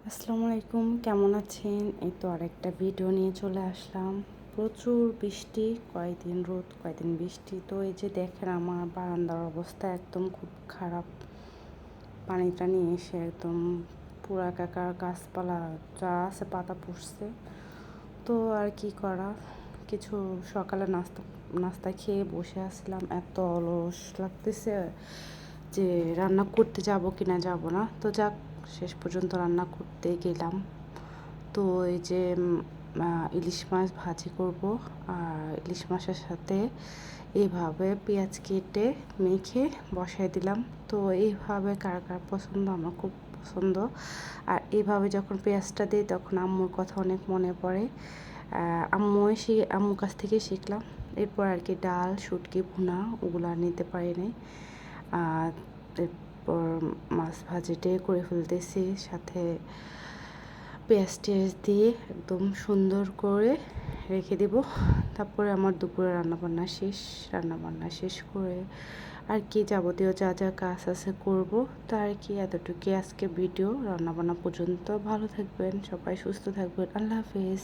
আসসালামু আলাইকুম, কেমন আছেন? এই তো আরেকটা ভিডিও নিয়ে চলে আসলাম। প্রচুর বৃষ্টি, কয়েকদিন রোদ কয়েকদিন বৃষ্টি। তো এই যে দেখেন আমার বারান্দার অবস্থা একদম খুব খারাপ। পানি টানি এসে একদম পুরা একাকার, গাছপালা যা আছে পাতা পড়ছে। তো আর কি করা, কিছু সকালে নাস্তা নাস্তা খেয়ে বসে আসলাম। এত অলস লাগতেছে যে রান্না করতে যাব কি না যাব না। তো যাক, শেষ পর্যন্ত রান্না করতে গেলাম। তো এই যে ইলিশ মাছ ভাজি করব, আর ইলিশ মাছের সাথে এইভাবে পেঁয়াজ কেটে মেখে বসাই দিলাম। তো এইভাবে কার কার পছন্দ, আমার খুব পছন্দ। আর এইভাবে যখন পেঁয়াজটা দিই তখন আম্মুর কথা অনেক মনে পড়ে। আম্মুর কাছ থেকে শিখলাম। এরপর আর কি ডাল, শুটকি ভুনা ওগুলো আর নিতে পারি নাই। আর এরপর মাছ ভাজিটে করে ফেলতেছি, সাথে পেঁয়াজ টেয়াজ দিয়ে একদম সুন্দর করে রেখে দেব। তারপরে আমার দুপুরে রান্নাবান্না শেষ করে আর কি যাবতীয় যা যা কাজ আছে করব। তা আর কি এতটুকুই আজকে ভিডিও। রান্নাবান্না পর্যন্ত ভালো থাকবেন সবাই, সুস্থ থাকবেন। আল্লাহ হাফেজ।